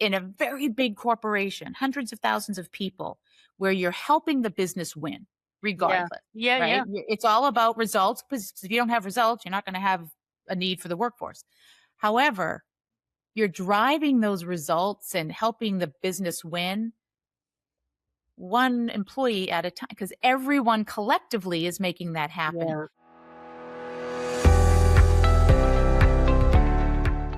in a very big corporation, hundreds of thousands of people, where you're helping the business win Yeah. regardless, Yeah, right? yeah. It's all about results because if you don't have results, you're not going to have a need for the workforce. However, you're driving those results and helping the business win one employee at a time because everyone collectively is making that happen. Yeah.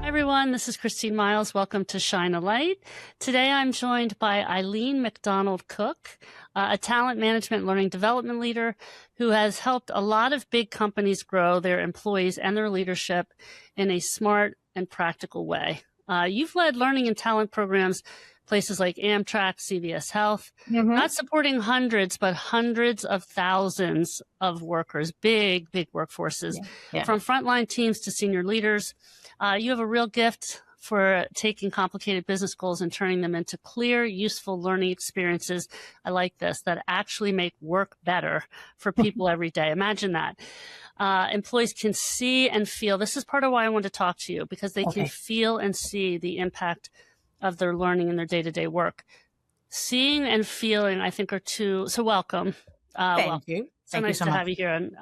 Hi, everyone. This is Christine Miles. Welcome to Shine a Light. Today, I'm joined by Eileen MacDonald Cooke, a talent management learning development leader who has helped a lot of big companies grow their employees and their leadership in a smart and practical way. You've led learning and talent programs places like Amtrak, CVS Health, Mhm. not supporting hundreds, but hundreds of thousands of workers, big, big workforces, Yeah. Yeah. from frontline teams to senior leaders. You have a real gift for taking complicated business goals and turning them into clear, useful learning experiences. I like this, that actually make work better for people every day. Imagine that. Employees can see and feel. This is part of why I want to talk to you, because they can Okay. feel and see the impact of their learning in their day-to-day work. Seeing and feeling, I think, are two. So welcome. Thank you. So Thank you nice so to much. have you here. And,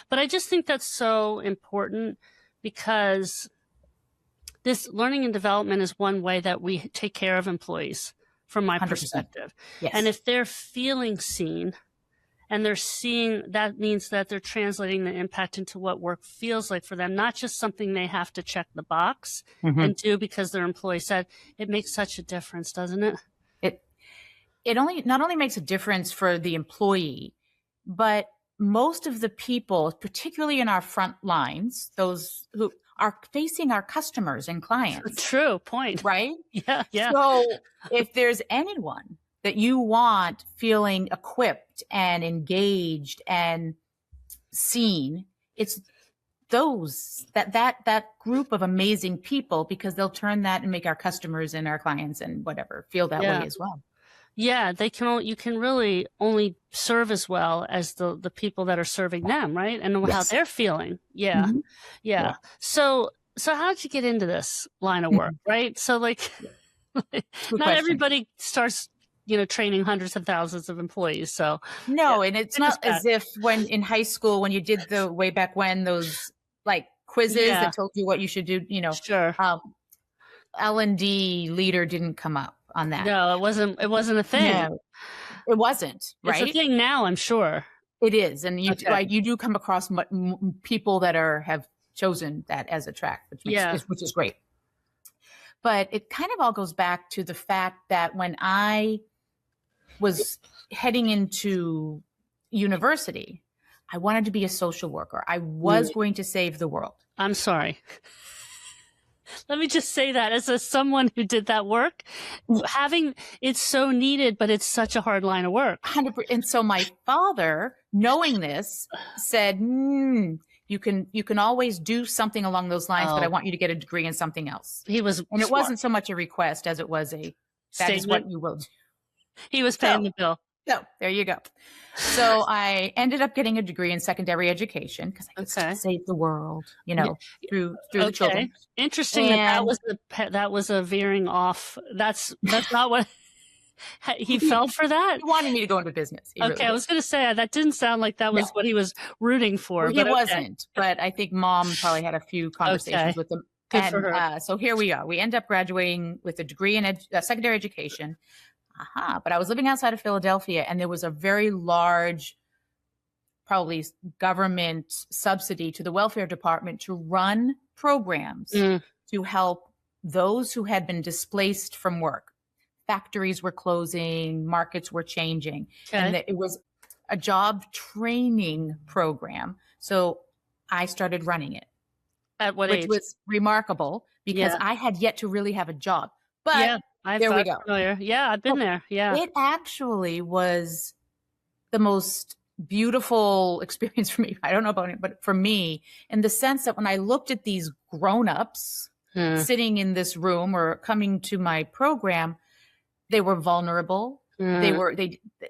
but I just think that's so important because this learning and development is one way that we take care of employees from my 100%. perspective. And Yes. if they're feeling seen and they're seeing, that means that they're translating the impact into what work feels like for them, not just something they have to check the box Mhm. and do because their employee said. It makes such a difference, doesn't it? It it only not only makes a difference for the employee, but most of the people, particularly in our front lines, those who are facing our customers and clients, True point. right? Yeah, yeah, So if there's anyone that you want feeling equipped and engaged and seen, it's that group of amazing people because they'll turn that and make our customers and our clients and whatever feel that way yeah. as well. Yeah, they can. You can really only serve as well as the people that are serving them, right? And how Yes. they're feeling. Yeah, Mhm. Yeah. yeah. So how did you get into this line of work, Mhm. right? So like, Good not question. everybody starts, training hundreds of thousands of employees. So yeah, No, and it's take us not back. as if when in high school when you did the way back when those like quizzes Yeah, that told you what you should do, sure. um, L&D leader didn't come up on that. No, it wasn't. It wasn't a thing. No, it wasn't, It's a right? thing now, I'm sure. It is, and Okay. you do come across people that have chosen that as a track, Yeah. which is great. But it kind of all goes back to the fact that when I was heading into university, I wanted to be a social worker. I was Mm, going to save the world. I'm sorry. Let me just say that as someone who did that work, having it's so needed, but it's such a hard line of work. 100%. And so my father, knowing this, said, you can always do something along those lines, but I Oh, want you to get a degree in something else." he was And it smart. wasn't so much a request as it was that is Statement. what you will do. He was paying So, the bill. there you go. So I ended up getting a degree in secondary education because I could still Okay. save the world, Yeah. through the Okay. children. Interesting that And that was a veering off. That's not what he he, fell for that. he wanted me to go into business. He really Okay, I did. was going to say that didn't sound like that No, was what he was rooting for, well, he but okay. wasn't. But I think mom probably had a few conversations Okay. with him. Good for And her. so here we are. We end up graduating with a degree in secondary education. But I was living outside of Philadelphia, and there was a very large, probably government subsidy to the welfare department to run programs Mm, to help those who had been displaced from work. Factories were closing, markets were changing, and okay. it was a job training program. So I started running it, At what which age? was remarkable because Yeah. I had yet to really have a job. But Yeah. there we I'm go. familiar. Yeah, I've been So there. Yeah. it actually was the most beautiful experience for me. I don't know about it, but for me, in the sense that when I looked at these grown-ups Mm, sitting in this room or coming to my program, they were vulnerable. mm,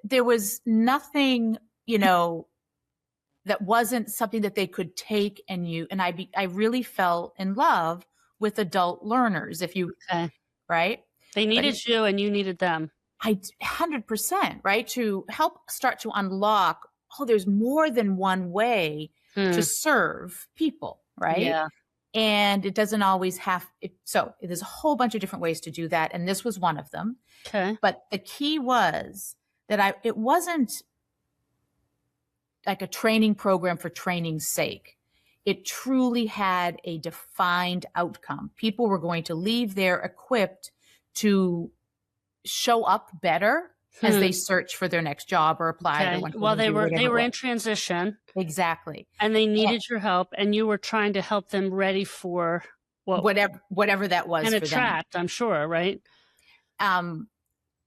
There was nothing, that wasn't something that they could take and I really fell in love with adult learners, okay. right? They But needed you and you needed them. 100%, right? To help start to unlock, oh, there's more than one way to Hmm. serve people, right? Yeah. And it doesn't always have it. So there's a whole bunch of different ways to do that. And this was one of them. Okay. But the key was that it wasn't like a training program for training's sake. It truly had a defined outcome. People were going to leave there equipped to show up better as they search for their next job or apply Okay. or want to Well, interview, whatever they it were in was. transition Exactly. and they And needed your help, and you were trying to help them ready for what whatever that was and for them. attract, I'm sure, right? So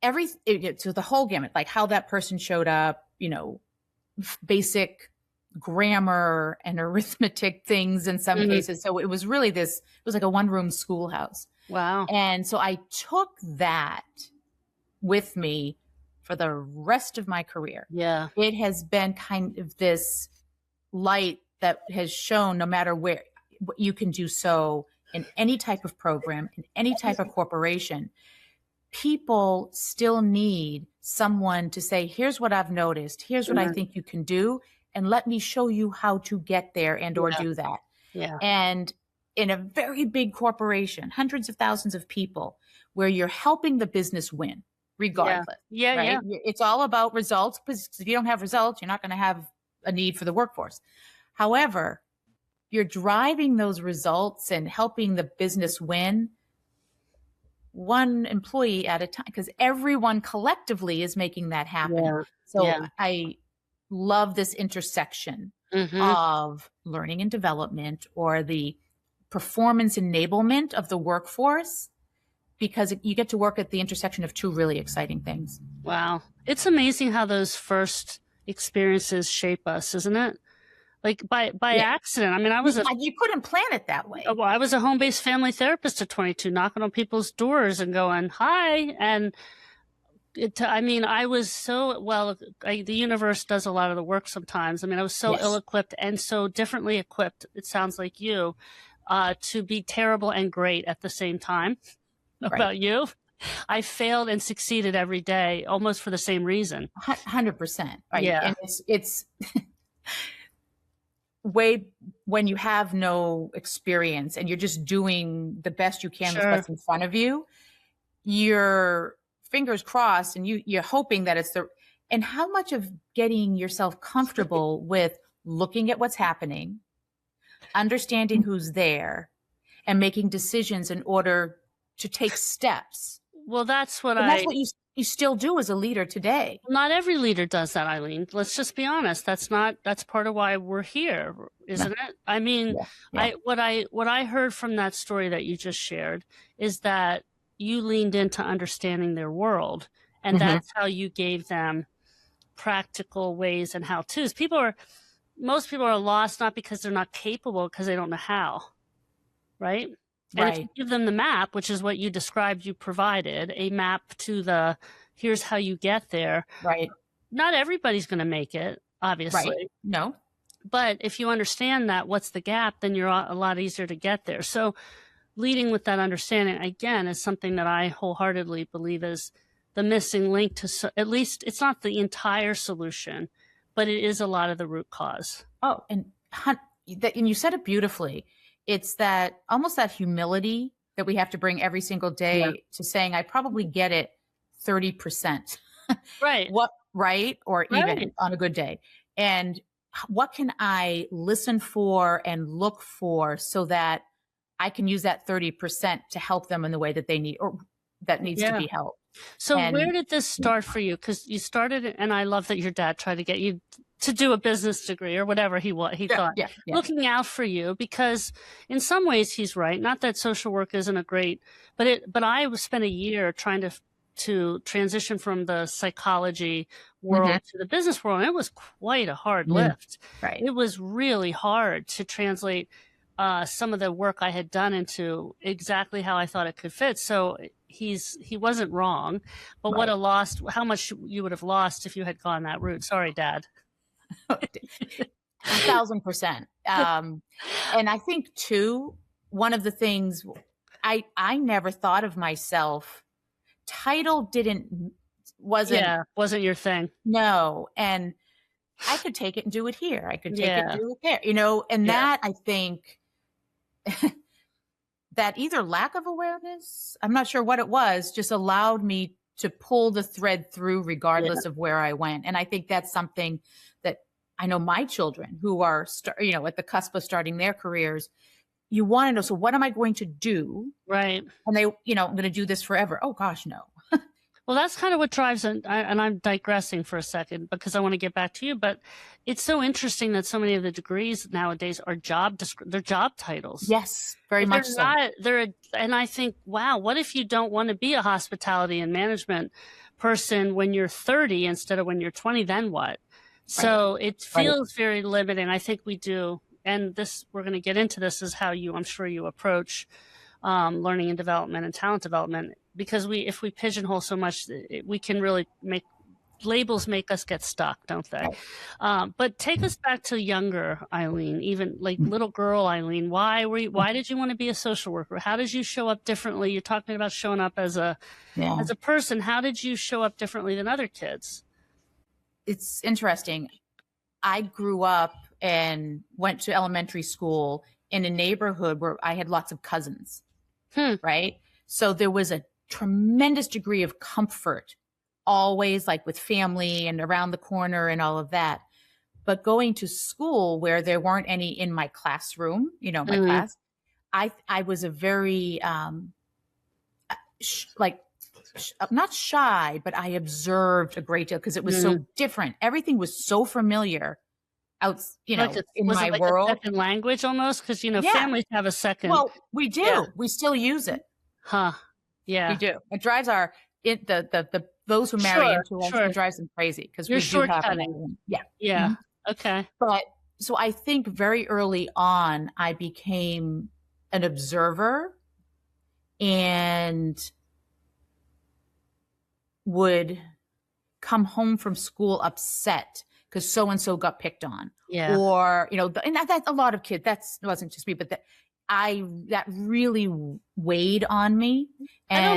the whole gamut, like how that person showed up, basic grammar and arithmetic things in some cases. So it was really it was like a one-room schoolhouse. Wow. And so I took that with me for the rest of my career. Yeah. It has been kind of this light that has shown no matter where you can do so in any type of program, in any type of corporation, people still need someone to say, here's what I've noticed. Here's what I think you can do. And let me show you how to get there and or do that. Yeah. And in a very big corporation, hundreds of thousands of people, where you're helping the business win regardless. Yeah. Right? Yeah. It's all about results, because if you don't have results, you're not going to have a need for the workforce. However, you're driving those results and helping the business win one employee at a time, because everyone collectively is making that happen. Yeah. So Yeah. I love this intersection Mhm. of learning and development, or the performance enablement of the workforce, because you get to work at the intersection of two really exciting things. Wow. It's amazing how those first experiences shape us, isn't it? Like by Yeah. accident. I mean, You couldn't plan it that way. I was a home-based family therapist at 22, knocking on people's doors and going, hi. And I was so, the universe does a lot of the work sometimes. I mean, I was so Yes. ill-equipped and so differently equipped, it sounds like you, to be terrible and great at the same time. Right. About you? I failed and succeeded every day, almost for the same reason. 100%. Right. Yeah. And it's when you have no experience and you're just doing the best you can with what's in front of you, your fingers crossed and you're hoping that and how much of getting yourself comfortable with looking at what's happening, understanding who's there, and making decisions in order to take steps. Well, that's what that's what you still do as a leader today. Not every leader does that, Eileen. Let's just be honest. That's part of why we're here, isn't it? I mean, Yeah. What I heard from that story that you just shared is that you leaned into understanding their world, and that's how you gave them practical ways and how-tos. Most people are lost not because they're not capable, because they don't know how, right? And if you give them the map, which is what you described, you provided a map to here's how you get there. Right. Not everybody's going to make it, obviously. Right. No. But if you understand that, what's the gap, then you're a lot easier to get there. So leading with that understanding, again, is something that I wholeheartedly believe is the missing link to, at least it's not the entire solution, but it is a lot of the root cause. Oh, and you said it beautifully. It's that almost that humility that we have to bring every single day to saying, I probably get it 30%. Right. Right. Or even on a good day. And what can I listen for and look for so that I can use that 30% to help them in the way that they need, or that needs to be helped. So where did this start for you? Because you started, and I love that your dad tried to get you to do a business degree or whatever he thought, looking out for you, because in some ways he's right. Not that social work isn't a great, but I spent a year trying to transition from the psychology world to the business world. And it was quite a hard lift. Right. It was really hard to translate some of the work I had done into exactly how I thought it could fit. So he wasn't wrong, but how much you would have lost if you had gone that route. Sorry, Dad. 1,000%. And I think too, one of the things I never thought of myself title wasn't your thing. no. And I could take it and do it here. I could take it and Yeah. do it there, you know, and Yeah. that I think that either lack of awareness, I'm not sure what it was, just allowed me to pull the thread through regardless of where I went. And I think that's something that I know my children who are, you know, at the cusp of starting their careers, you want to know, so what am I going to do? Right. And they, you know, I'm going to do this forever. Oh gosh, no. Well, that's kind of what drives, and I'm digressing for a second because I want to get back to you, but it's so interesting that so many of the degrees nowadays are they're job titles. Yes, very They're much so. not, and I think, wow, what if you don't want to be a hospitality and management person when you're 30 instead of when you're 20, then what? So it feels very limiting. I think we do. And this, we're going to get into this, is how I'm sure you approach learning and development and talent development, because if we pigeonhole so much, we can really labels make us get stuck, don't they? But take us back to younger Eileen, even like little girl Eileen. Why did you want to be a social worker? How did you show up differently? You're talking about showing up as a person. How did you show up differently than other kids? It's interesting. I grew up and went to elementary school in a neighborhood where I had lots of cousins, right? So there was a tremendous degree of comfort, always like with family and around the corner and all of that. But going to school where there weren't any in my classroom, you know, my class, I was a very, not shy, but I observed a great deal because it was so different. Everything was so familiar out, you know, in my world. A second language almost, because, you know, families have a second. Well, we do. Yeah. We still use it. Huh. Yeah. We do. It drives those who marry into us, it drives them crazy because we do have Yeah. Yeah. Okay. But so I think very early on, I became an observer and would come home from school upset because so-and-so got picked on. Yeah. Or, you know, and that's a lot of kids. That wasn't just me, but that really weighed on me. And I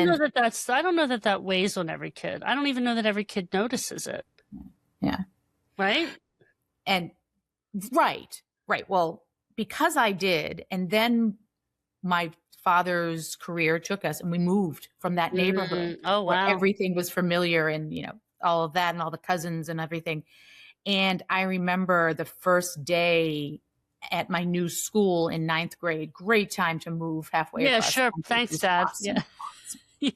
don't know that weighs on every kid. I don't even know that every kid notices it. Yeah. Right? And right. Well, because I did, and then my father's career took us and we moved from that neighborhood. Oh, wow. Where everything was familiar and, you know, all of that and all the cousins and everything. And I remember the first day at my new school in 9th grade, great time to move halfway across. Yeah, sure. Thanks, Dad. Awesome. Yeah.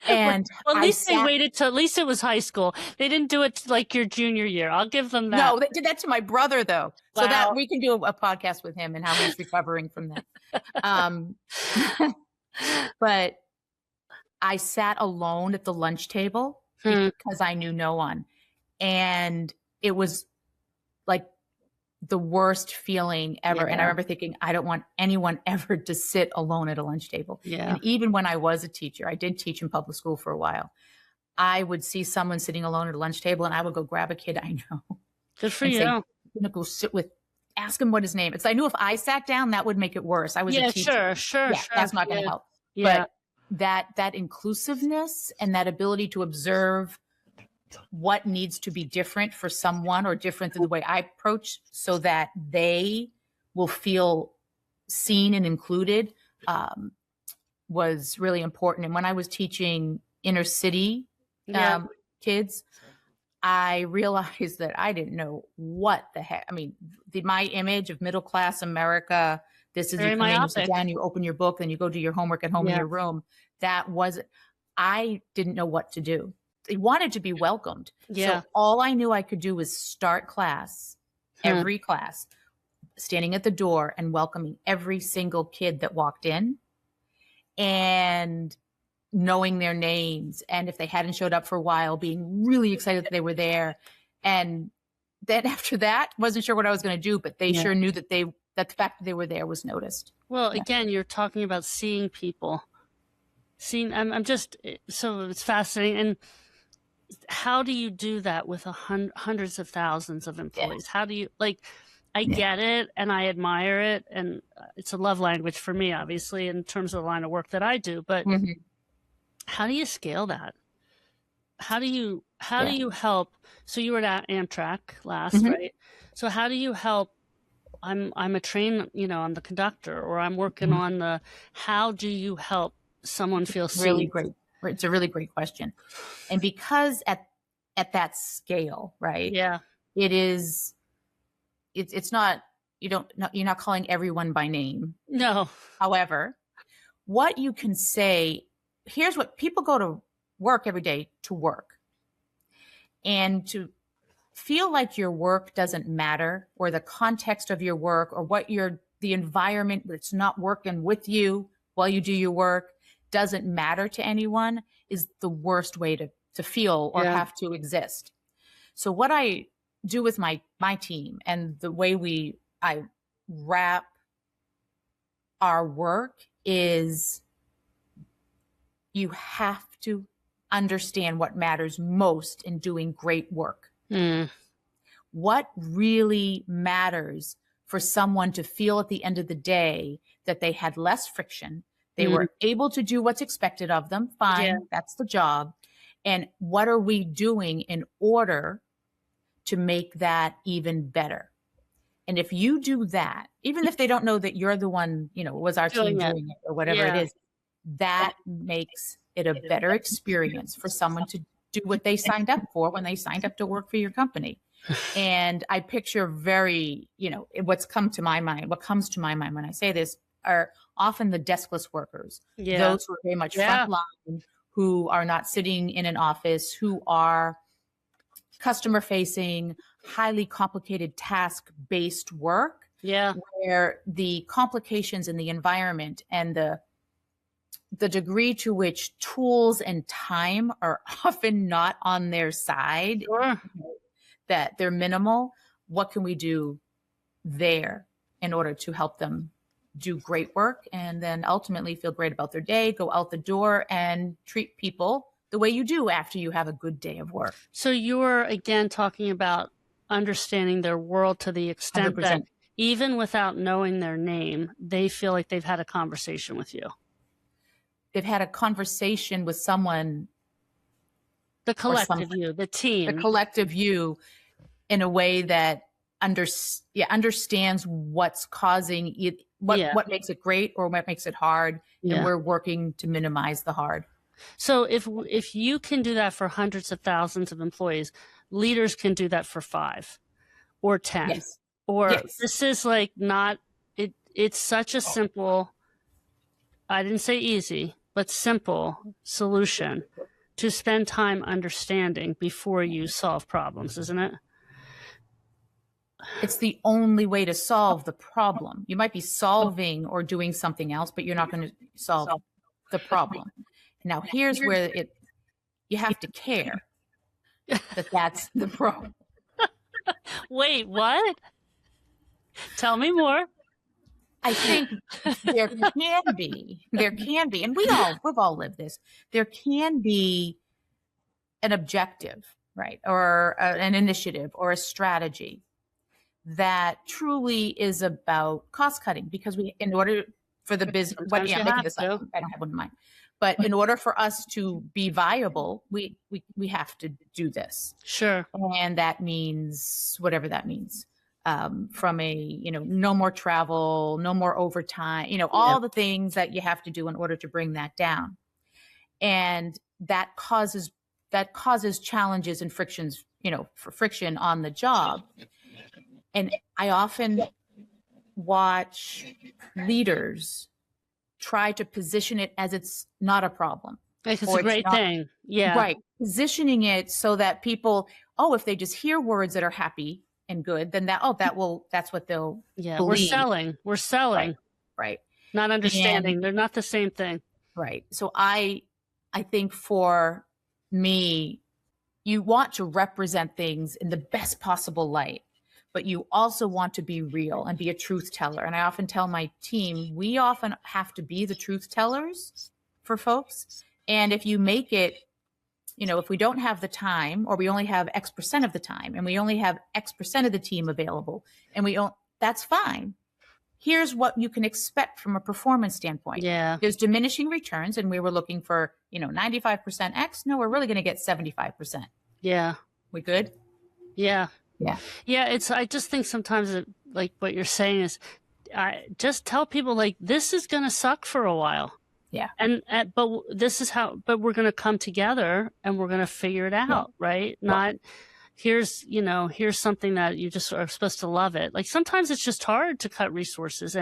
And well, at least they waited till, at least it was high school. They didn't do it like your junior year. I'll give them that. No, they did that to my brother though. Wow. So that we can do a podcast with him and how he's recovering from that. But I sat alone at the lunch table because I knew no one. And it was like the worst feeling ever. Yeah. And I remember thinking, I don't want anyone ever to sit alone at a lunch table. Yeah. And even when I was a teacher, I did teach in public school for a while. I would see someone sitting alone at a lunch table and I would go grab a kid I know. Good for you. Say, I'm going to go ask him what his name is. Because I knew if I sat down, that would make it worse. I was a teacher. Sure. That's not going to help. Yeah. But that inclusiveness and that ability to observe what needs to be different for someone or different than the way I approach so that they will feel seen and included was really important. And when I was teaching inner city kids, I realized that I didn't know what the heck. I mean, my image of middle-class America, this is you come in, you sit down, you open your book, then you go do your homework at home in your room. I didn't know what to do. They wanted to be welcomed. Yeah. So all I knew I could do was start class, every class, standing at the door and welcoming every single kid that walked in and knowing their names. And if they hadn't showed up for a while, being really excited that they were there. And then after that, wasn't sure what I was going to do, but they sure knew that the fact that they were there was noticed. Well, again, you're talking about seeing people. I'm just, so it's fascinating. And how do you do that with hundreds of thousands of employees? How do you, I get it and I admire it. And it's a love language for me, obviously, in terms of the line of work that I do. But How do you scale that? How do you Yeah. help? So you were at Amtrak last, Mhm. right? So how do you help? I'm a train, I'm the conductor, or I'm working Mhm. on the. How do you help someone feel Really seen? great. It's a really great question. And because at that scale, right, Yeah. it is it's not you're not calling everyone by name. No. However, what you can say, here's what people go to work every day to work. And to feel like your work doesn't matter, or the context of your work, or the environment that's not working with you while you do your work doesn't matter to anyone, is the worst way to feel or Yeah. have to exist. So what I do with my team, and the way I wrap our work, is you have to understand what matters most in doing great work. Mm. What really matters for someone to feel at the end of the day that they had less friction, they Mm. were able to do what's expected of them, Yeah. fine, that's the job. And what are we doing in order to make that even better? And if you do that, even if they don't know that you're the one, was our team Doing it. doing it or whatever it Yeah. is, that makes it a better experience for someone to do what they signed up for when they signed up to work for your company. And I picture what comes to my mind when I say this are often the deskless workers, Yeah. those who are very much Yeah. frontline, who are not sitting in an office, who are customer facing, highly complicated task based work, Yeah. where the complications in the environment and the degree to which tools and time are often not on their side, Sure. that they're minimal. What can we do there in order to help them do great work, and then ultimately feel great about their day, go out the door and treat people the way you do after you have a good day of work? So you're again talking about understanding their world to the extent that 100%. even without knowing their name, they feel like they've had a conversation with you. They've had a conversation with someone The or collective something, you, the the team. collective you, in a way that understands what's causing it, Yeah. what makes it great or what makes it hard, and Yeah. we're working to minimize the hard. So if you can do that for hundreds of thousands of employees, leaders can do that for 5 or 10. Yes. Or Yes. this is like not it's such a simple, I didn't say easy, but simple solution to spend time understanding before you solve problems, isn't it? It's the only way to solve the problem. You might be solving or doing something else, but you're not going to solve the problem. Now, here's where you have to care that that's the problem. Wait, what? Tell me more. I think there can be, and we've all lived this. There can be an objective, right? Or an initiative or a strategy that truly is about cost cutting, because in order for the business, Sometimes you I'm making have this up. to. I don't have one in mind. But in order for us to be viable, we have to do this. Sure. And that means whatever that means. From no more travel, no more overtime, all the things that you have to do in order to bring that down. And that causes challenges and frictions, for friction on the job. And I often watch leaders try to position it as it's not a problem. Like it's Or a it's great not, thing. Yeah. right. Positioning it so that people, if they just hear words that are happy and good, then that's what they'll Yeah. believe. We're selling. Right. Not understanding. And, they're not the same thing. right. So I think for me, you want to represent things in the best possible light, but you also want to be real and be a truth teller. And I often tell my team, we often have to be the truth tellers for folks. And if you make it, if we don't have the time, or we only have X percent of the time, and we only have X percent of the team available, and that's fine. here's what you can expect from a performance standpoint. Yeah. There's diminishing returns, and we were looking for, 95% X. No, we're really going to get 75%. Yeah. We good? Yeah. Yeah. Yeah. I just think sometimes like what you're saying is, I just tell people like, this is going to suck for a while. Yeah. But this is but we're going to come together and we're going to figure it out. Right. Not here's something that you just are supposed to love it. Like sometimes it's just hard to cut resources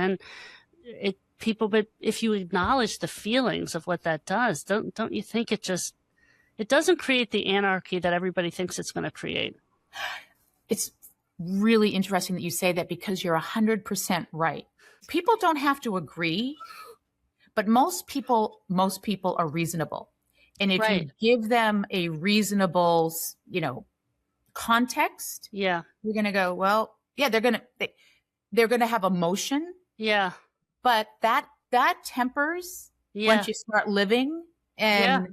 but if you acknowledge the feelings of what that does, don't you think it doesn't create the anarchy that everybody thinks it's going to create? It's really interesting that you say that, because you're 100% right. People don't have to agree, but most people are reasonable. And if you give them a reasonable, context, you're going to go, well, yeah, they're going to have emotion. Yeah. But that tempers once you start living, and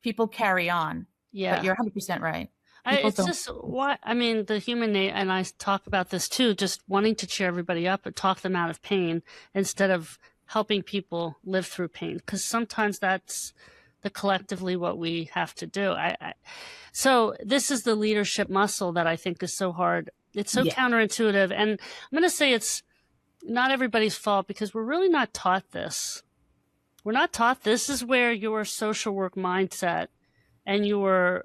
people carry on. Yeah. But you're 100% right. It's just what I mean, the human nature, and I talk about this too, just wanting to cheer everybody up and talk them out of pain instead of helping people live through pain, because sometimes that's collectively what we have to do. So this is the leadership muscle that I think is so hard. It's so counterintuitive, and I'm going to say it's not everybody's fault, because we're really not taught this. We're not taught this is where your social work mindset and your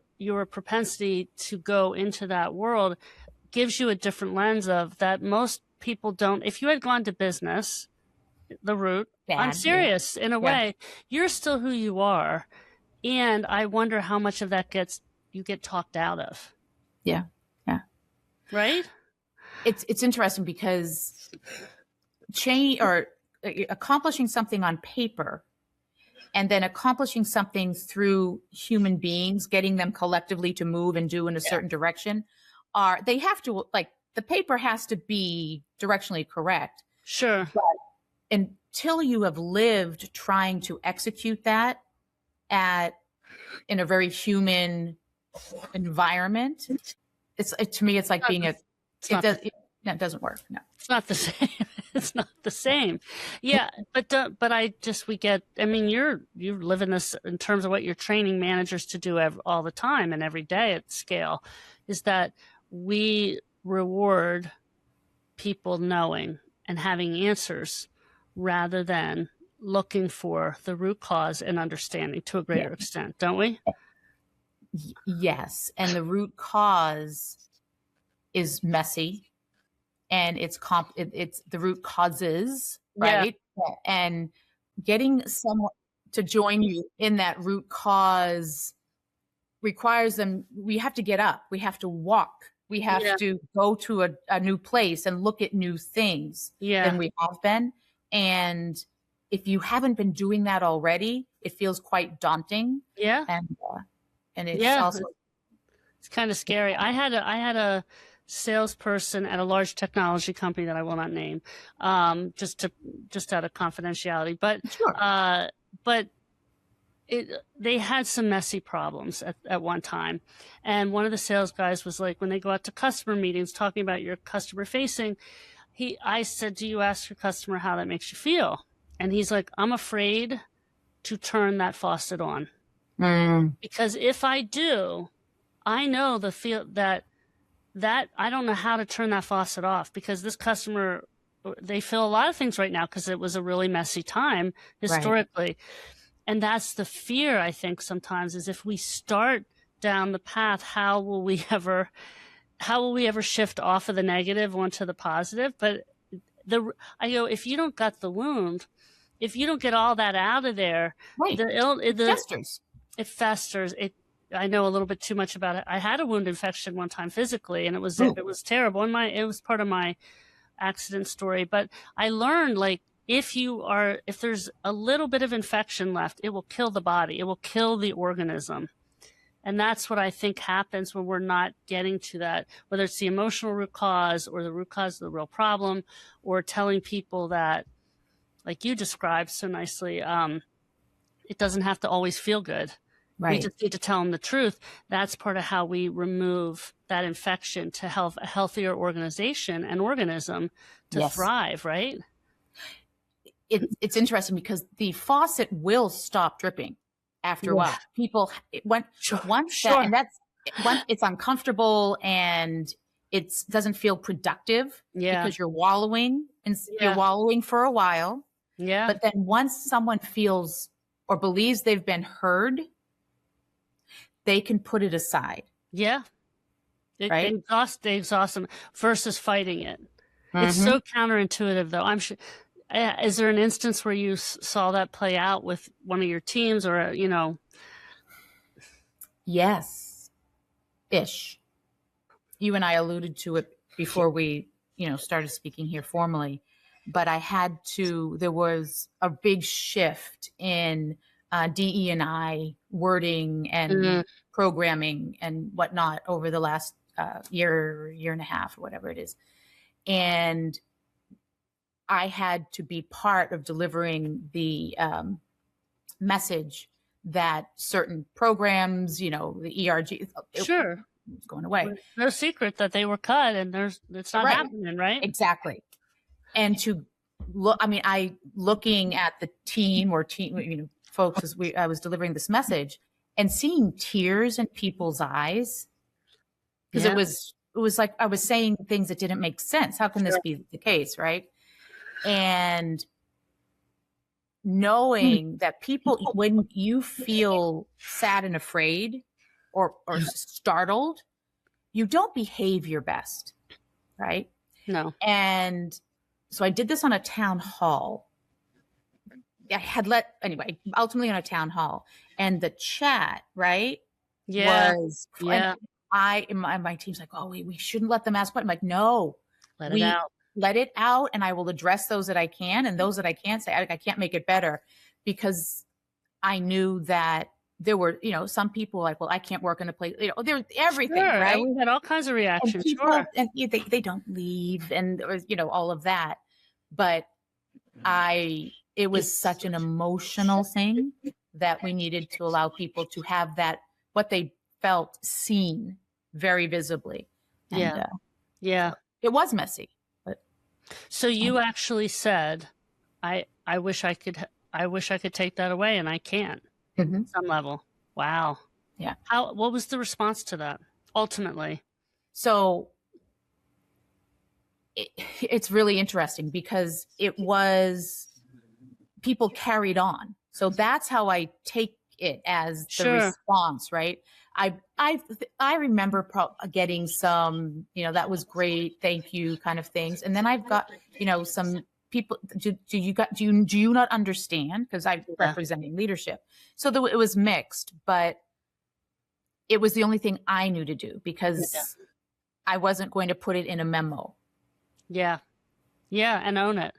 propensity to go into that world gives you a different lens of that most people don't. If you had gone to business, the route, I'm serious, in a way, you're still who you are. And I wonder how much of that you get talked out of. Yeah. Yeah. Right? It's interesting, because accomplishing something on paper and then accomplishing something through human beings, getting them collectively to move and do in a certain direction, they have to, like, the paper has to be directionally correct. Sure. But until you have lived trying to execute that in a very human environment, to me, it's like it doesn't work. No, it's not the same. It's not the same. Yeah. You live in this in terms of what you're training managers to do all the time and every day at scale, is that we reward people knowing and having answers rather than looking for the root cause and understanding to a greater extent, don't we? Yes. And the root cause is messy, and it's the root causes, right? Yeah. And getting someone to join you in that root cause requires we have to get up, we have to walk, we have to go to a new place and look at new things than we have been. And if you haven't been doing that already, it feels quite daunting. Yeah. And it's also, it's kind of scary. I had a salesperson at a large technology company that I will not name, just out of confidentiality. But they had some messy problems at one time. And one of the sales guys was like, when they go out to customer meetings talking about your customer facing, I said, do you ask your customer how that makes you feel? And he's like, I'm afraid to turn that faucet on. Because if I do, I know that I don't know how to turn that faucet off, because this customer, they feel a lot of things right now because it was a really messy time historically. Right. And that's the fear, I think, sometimes, is if we start down the path, how will we ever shift off of the negative onto the positive? But I go, if you don't gut the wound, if you don't get all that out of there, it festers. It festers. I know a little bit too much about it. I had a wound infection one time physically, and it was terrible. And it was part of my accident story. But I learned, like, if there's a little bit of infection left, it will kill the body. It will kill the organism. And that's what I think happens when we're not getting to that, whether it's the emotional root cause or the root cause of the real problem, or telling people that, like you described so nicely, it doesn't have to always feel good. Right. We just need to tell them the truth. That's part of how we remove that infection to help a healthier organization and organism to thrive, right? it's interesting because the faucet will stop dripping after a while. People once it's uncomfortable and it doesn't feel productive because you're wallowing and you're wallowing for a while. Yeah. But then once someone feels or believes they've been heard, they can put it aside. Yeah. Right? They exhaust them versus fighting it. It's so counterintuitive, though. I'm sure. Is there an instance where you saw that play out with one of your teams, or Yes, ish. You and I alluded to it before we, started speaking here formally, but there was a big shift in DE&I wording and programming and whatnot over the last year and a half, or whatever it is. And I had to be part of delivering the message that certain programs, the ERG, it's going away. No secret that they were cut, and it's not happening, right? Exactly. And to look, looking at the team folks as I was delivering this message and seeing tears in people's eyes, because it was like I was saying things that didn't make sense. How can this be the case, right? And knowing that people, when you feel sad and afraid or startled, you don't behave your best, right? No. And so I did this on a town hall. Ultimately on a town hall, and the chat, right? Was my team's like, oh, we shouldn't let them ask what. I'm like, no, let it out, and I will address those that I can, and those that I can't say, I can't make it better, because I knew that there were, some people like, well, I can't work in a place, there's everything, right? We had all kinds of reactions, and they don't leave, and all of that, but it was such an emotional thing that we needed to allow people to have that, what they felt, seen very visibly. And, it was messy. So you actually said, I wish I could take that away, and I can't at some level. Wow. Yeah. What was the response to that ultimately? So it's really interesting because people carried on. So that's how I take it as the response, right? I remember getting some, that was great, thank you kind of things. And then I've got, some people, do you not understand? Because I'm representing leadership. So it was mixed, but it was the only thing I knew to do, because I wasn't going to put it in a memo. Yeah. Yeah. And own it.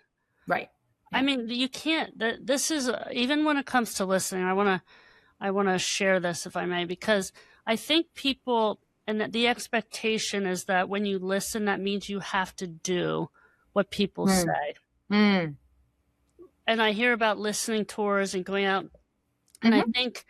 Right. I mean, you can't, this is, even when it comes to listening, I want to share this, if I may, because I think people, and the expectation is that when you listen, that means you have to do what people say. And I hear about listening tours and going out, and I think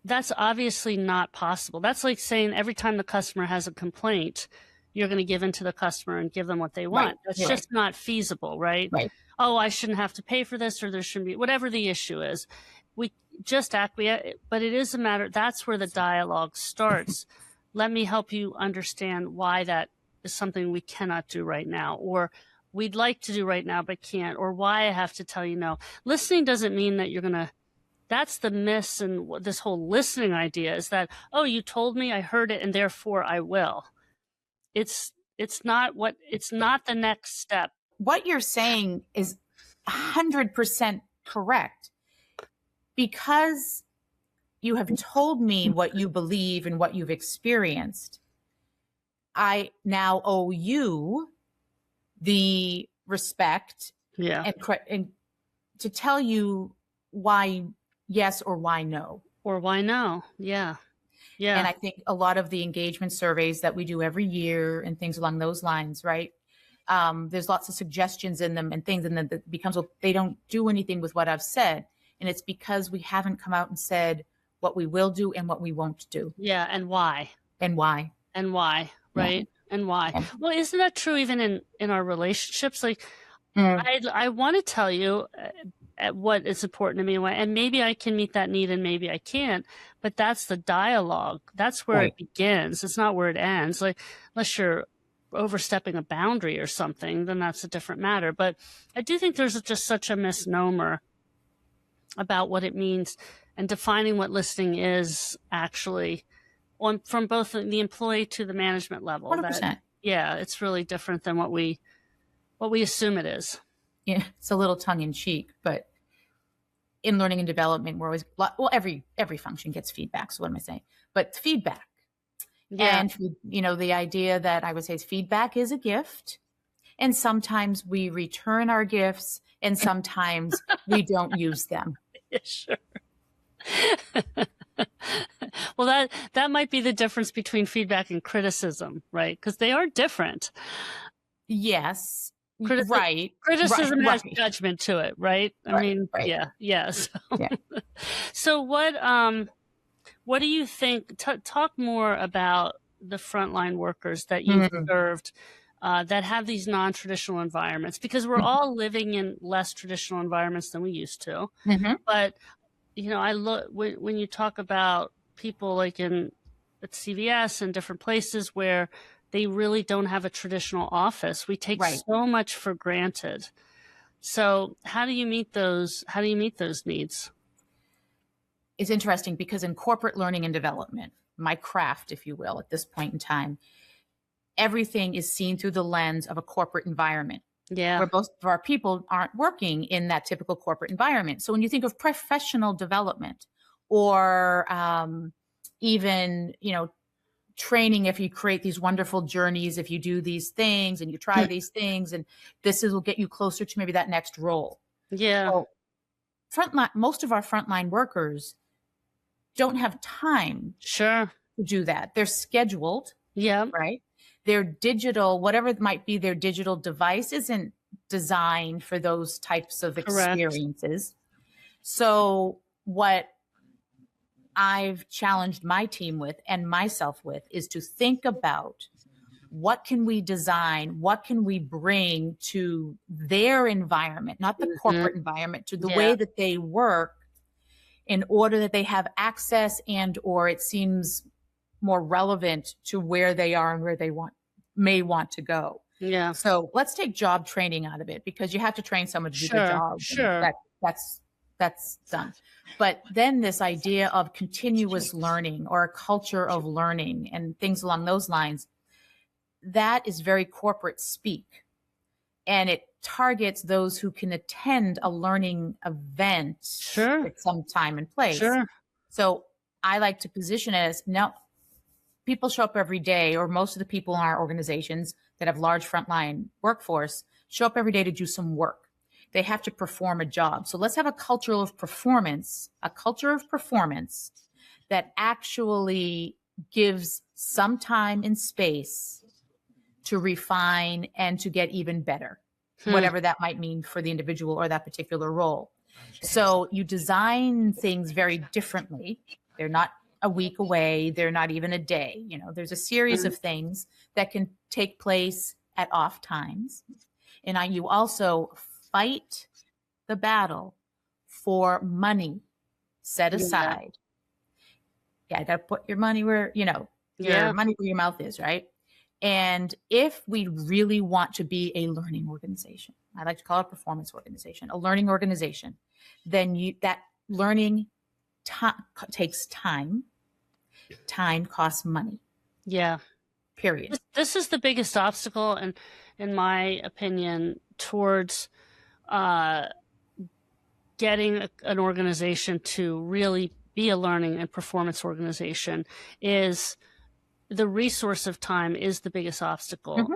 that's obviously not possible. That's like saying every time the customer has a complaint, you're going to give in to the customer and give them what they want. That's just not feasible, right? Oh, I shouldn't have to pay for this, or there shouldn't be, whatever the issue is. We just acquiesce, but it is a matter, that's where the dialogue starts. Let me help you understand why that is something we cannot do right now, or we'd like to do right now but can't, or why I have to tell you no. Listening doesn't mean that you're going to, that's the miss in this whole listening idea, is that, oh, you told me, I heard it, and therefore I will. It's not the next step. What you're saying is 100% correct, because you have told me what you believe and what you've experienced. I now owe you the respect and to tell you why yes or why no. Or why no. Yeah. Yeah. And I think a lot of the engagement surveys that we do every year and things along those lines, right? There's lots of suggestions in them and things, and then it becomes, well, they don't do anything with what I've said. And it's because we haven't come out and said what we will do and what we won't do. Yeah. And why. And why. And why. Right. Yeah. And why. Yeah. Well, isn't that true even in our relationships? Like, Mm, I want to tell you what is important to me, and maybe I can meet that need and maybe I can't, but that's the dialogue. That's where right. it begins. It's not where it ends. Like, unless you're overstepping a boundary or something, then that's a different matter. But I do think there's just such a misnomer about what it means and defining what listening is actually from both the employee to the management level. That, 100%. yeah, it's really different than what we assume it is. Yeah, it's a little tongue in cheek, but in learning and development, we're always, well, every function gets feedback. So what am I saying? But feedback. Yeah. And, the idea that I would say is feedback is a gift. And sometimes we return our gifts and sometimes we don't use them. Yeah, sure. Well, that might be the difference between feedback and criticism, right? Because they are different. Yes. Criticism has judgment to it, right? I mean, right. yeah. So, Yeah. so what do you think? Talk more about the frontline workers that you've served that have these non-traditional environments, because we're all living in less traditional environments than we used to. But I look when you talk about people like at CVS and different places where they really don't have a traditional office. We take so much for granted. So how do you meet those needs? It's interesting because in corporate learning and development, my craft, if you will, at this point in time, everything is seen through the lens of a corporate environment. Yeah. Where most of our people aren't working in that typical corporate environment. So when you think of professional development or even, training, if you create these wonderful journeys, if you do these things and you try these things, and will get you closer to maybe that next role. Yeah. Well, most of our frontline workers don't have time to do that. They're scheduled. Yeah. Right. Their digital, whatever it might be, their digital device isn't designed for those types of experiences. So what I've challenged my team with and myself with is to think about what can we design, what can we bring to their environment, not the corporate environment, to the way that they work, in order that they have access or it seems more relevant to where they are and where they may want to go. Yeah. So let's take job training out of it, because you have to train someone to do the job. Sure. That's done. But then this idea of continuous learning or a culture of learning and things along those lines, that is very corporate speak. And it targets those who can attend a learning event at some time and place. Sure. So I like to position it as, no, people show up every day, or most of the people in our organizations that have large frontline workforce show up every day to do some work. They have to perform a job. So let's have a culture of performance that actually gives some time and space to refine and to get even better, whatever that might mean for the individual or that particular role. So you design things very differently. They're not a week away. They're not even a day. There's a series of things that can take place at off times. And you also fight the battle for money set aside. Yeah, I got to put your money where, your money where your mouth is, right? And if we really want to be a learning organization, I like to call it a performance organization, a learning organization, then that learning takes time. Time costs money. Yeah. Period. This is the biggest obstacle, in my opinion, towards getting an organization to really be a learning and performance organization. Is the resource of time is the biggest obstacle.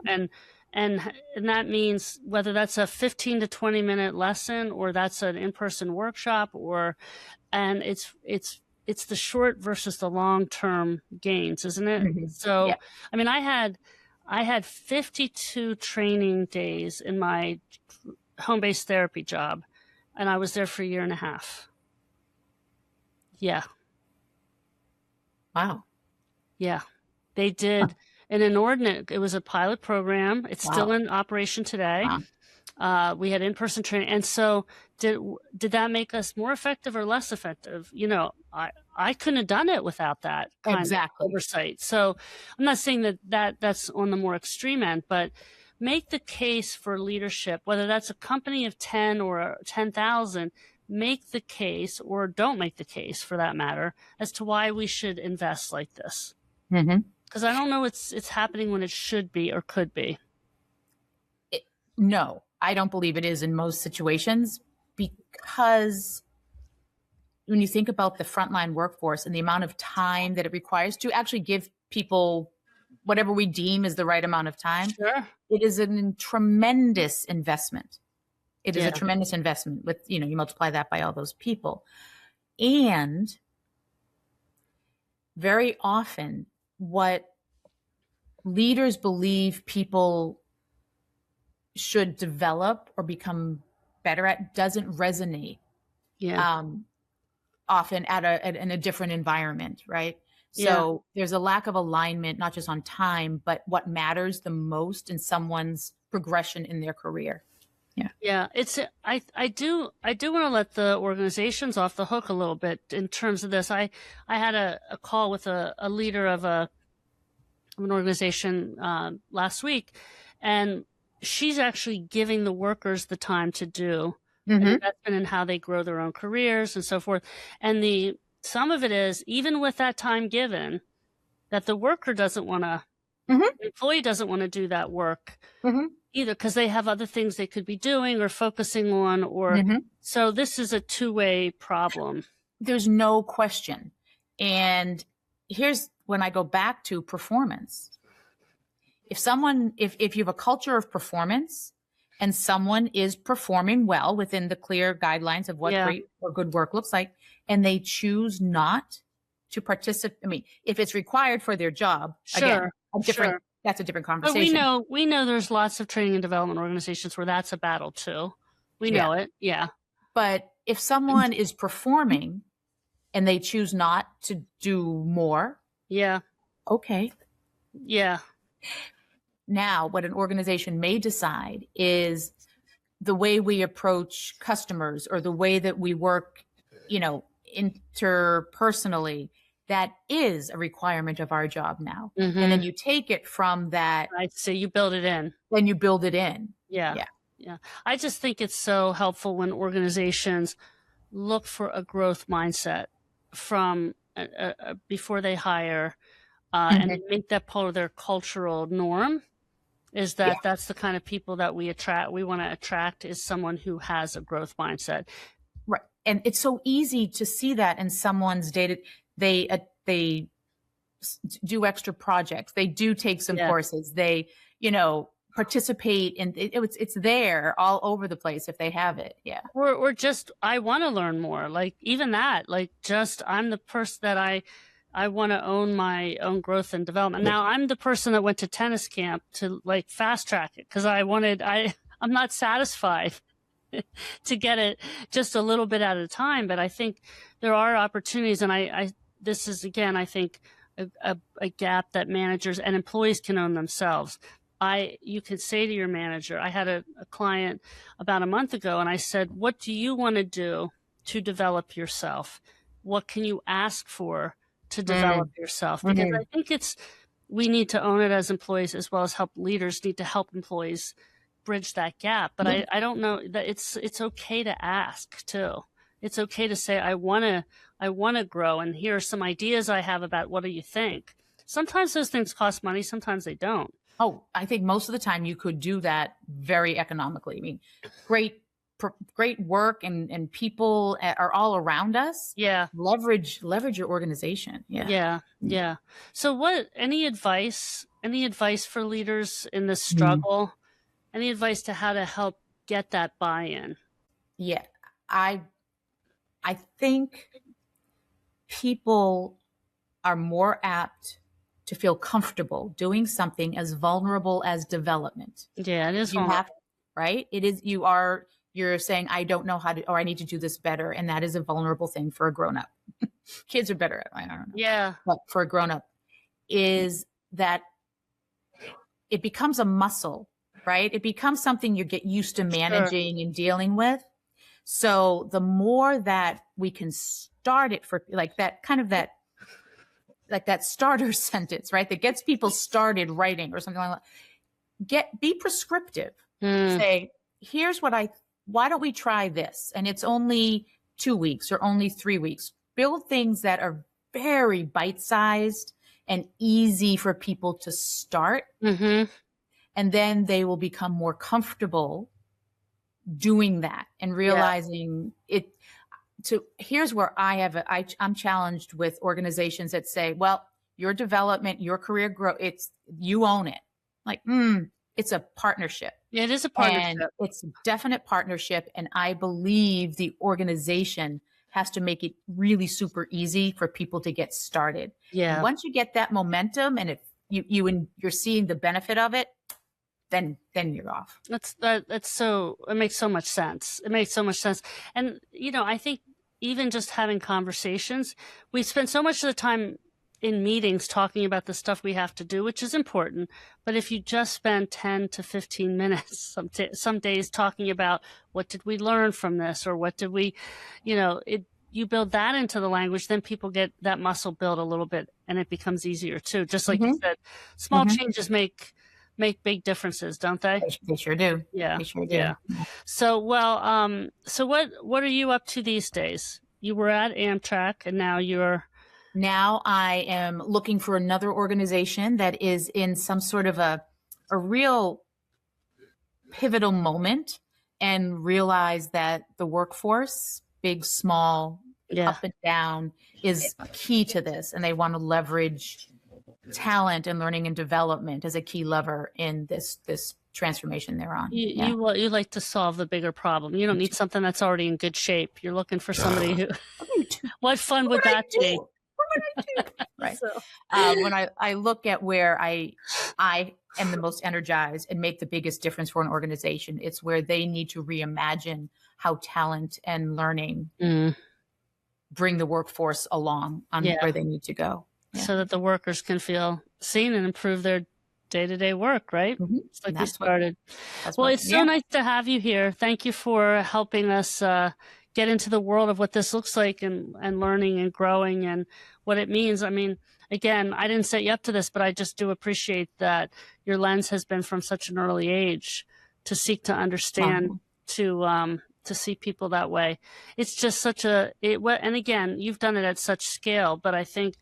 And that means whether that's a 15 to 20 minute lesson, or that's an in-person workshop, and it's the short versus the long-term gains, isn't it? So, I mean, I had 52 training days in my home-based therapy job, and I was there for a year and a half. Yeah. Wow. Yeah. They did an inordinate, it was a pilot program. It's still in operation today. We had in-person training. And so did that make us more effective or less effective? You know, I couldn't have done it without that kind of Exactly. oversight. So I'm not saying that's on the more extreme end, but make the case for leadership, whether that's a company of 10 or 10,000, make the case, or don't make the case for that matter, as to why we should invest like this. Mm-hmm. Because I don't know it's happening when it should be or could be. No, I don't believe it is in most situations, because when you think about the frontline workforce and the amount of time that it requires to actually give people whatever we deem is the right amount of time, Sure. it is a tremendous investment. It is Yeah. a tremendous investment with, you multiply that by all those people. And very often what leaders believe people should develop or become better at doesn't resonate Yeah. often in a different environment, right? Yeah. So there's a lack of alignment, not just on time, but what matters the most in someone's progression in their career. Yeah. Yeah, I do want to let the organizations off the hook a little bit in terms of this. I had a call with a leader of an organization last week, and she's actually giving the workers the time to do an investment in how they grow their own careers and so forth. And some of it is, even with that time given, that the worker doesn't want to, the employee doesn't want to do that work either, because they have other things they could be doing or focusing on, or so this is a two-way problem. There's no question. And here's when I go back to performance. If you have a culture of performance and someone is performing well within the clear guidelines of what great or good work looks like, and they choose not to participate, I mean, if it's required for their job, again, that's a different conversation. But we know there's lots of training and development organizations where that's a battle too. We know it. Yeah. But if someone is performing and they choose not to do more. Yeah. Okay. Yeah. Now, what an organization may decide is the way we approach customers or the way that we work, interpersonally, that is a requirement of our job now. And then you take it from that. Right. So you build it in. Then you build it in. Yeah. Yeah. Yeah. I just think it's so helpful when organizations look for a growth mindset from before they hire and make that part of their cultural norm. Is that that's the kind of people that we want to attract, is someone who has a growth mindset. Right. And it's so easy to see that in someone's data. They do extra projects. They do take some courses. They, participate in it's there all over the place if they have it. Yeah. Or just, I want to learn more. Like even that, like just, I'm the person that I want to own my own growth and development. Now I'm the person that went to tennis camp to like fast track it, because I'm not satisfied to get it just a little bit at a time. But I think there are opportunities, and this is, again, I think a gap that managers and employees can own themselves. You could say to your manager, I had a client about a month ago, and I said, what do you want to do to develop yourself? What can you ask for to develop yourself? Because I think we need to own it as employees, as well as leaders need to help employees bridge that gap. But I don't know that it's okay to ask too. It's okay to say, I want to grow, and here are some ideas I have about what do you think? Sometimes those things cost money. Sometimes they don't. Oh, I think most of the time you could do that very economically. I mean, great work and people are all around us. Yeah. Leverage your organization. Yeah. Yeah. Yeah. So any advice for leaders in this struggle? Any advice to how to help get that buy-in? Yeah. I think people are more apt to feel comfortable doing something as vulnerable as development. Yeah, it is. Right? It is. You're saying, I don't know how to, or I need to do this better. And that is a vulnerable thing for a grown-up. Kids are better at it. I don't know. Yeah. But for a grown-up, is that it becomes a muscle right? It becomes something you get used to Sure. managing and dealing with. So the more that we can start it for like that kind of that, like that starter sentence, right? That gets people started writing or something like that. Be prescriptive. Say, here's why don't we try this? And it's only 2 weeks or only 3 weeks. Build things that are very bite-sized and easy for people to start. Mm-hmm. And then they will become more comfortable doing that and realizing it. Here's where I'm challenged with organizations that say, well, your development, your career growth, you own it. Like, it's a partnership. It is a partnership. And it's a definite partnership. And I believe the organization has to make it really super easy for people to get started. Yeah. And once you get that momentum and you're seeing the benefit of it, then you're off. It makes so much sense. It makes so much sense. And, I think even just having conversations, we spend so much of the time in meetings talking about the stuff we have to do, which is important. But if you just spend 10 to 15 minutes some days talking about what did we learn from this, or what did we, you build that into the language, then people get that muscle build a little bit and it becomes easier too. Just like you said, small changes make big differences, don't they? They sure do. Yeah. They sure do. Yeah. So, so what are you up to these days? You were at Amtrak and now I am looking for another organization that is in some sort of a real pivotal moment and realize that the workforce, big, small, up and down, is key to this. And they want to leverage talent and learning and development as a key lever in this transformation they're on. You like to solve the bigger problem. You don't need something that's already in good shape. You're looking for somebody who, what fun would that be? Right. So, when I look at where I am the most energized and make the biggest difference for an organization, it's where they need to reimagine how talent and learning bring the workforce along on where they need to go. So that the workers can feel seen and improve their day-to-day work, right? It's like you started. It's so nice to have you here. Thank you for helping us get into the world of what this looks like and learning and growing and what it means. I mean, again, I didn't set you up to this, but I just do appreciate that your lens has been from such an early age to seek to understand, to see people that way. It's just and again, you've done it at such scale, but I think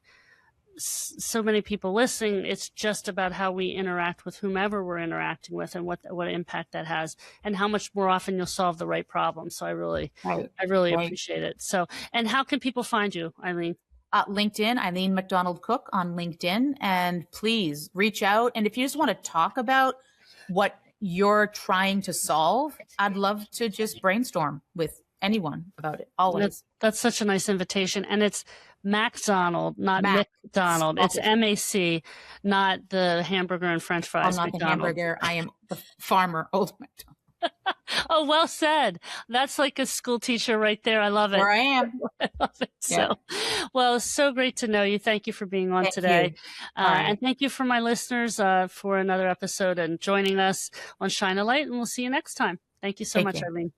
so many people listening, it's just about how we interact with whomever we're interacting with and what impact that has and how much more often you'll solve the right problem. So I really appreciate it. So, and how can people find you, Eileen? LinkedIn, Eileen MacDonald Cooke on LinkedIn. And please reach out. And if you just want to talk about what you're trying to solve, I'd love to just brainstorm with anyone about it. Always. That's such a nice invitation. And it's MacDonald, not McDonald. It's MAC, not the hamburger and French fries. I'm not the hamburger. I am the farmer, Old MacDonald. Oh, well said. That's like a school teacher right there. I love it. Where I am. I love it. So, well, it's so great to know you. Thank you for being on today. And thank you for my listeners for another episode and joining us on Shine a Light. And we'll see you next time. Thank you so much, Eileen.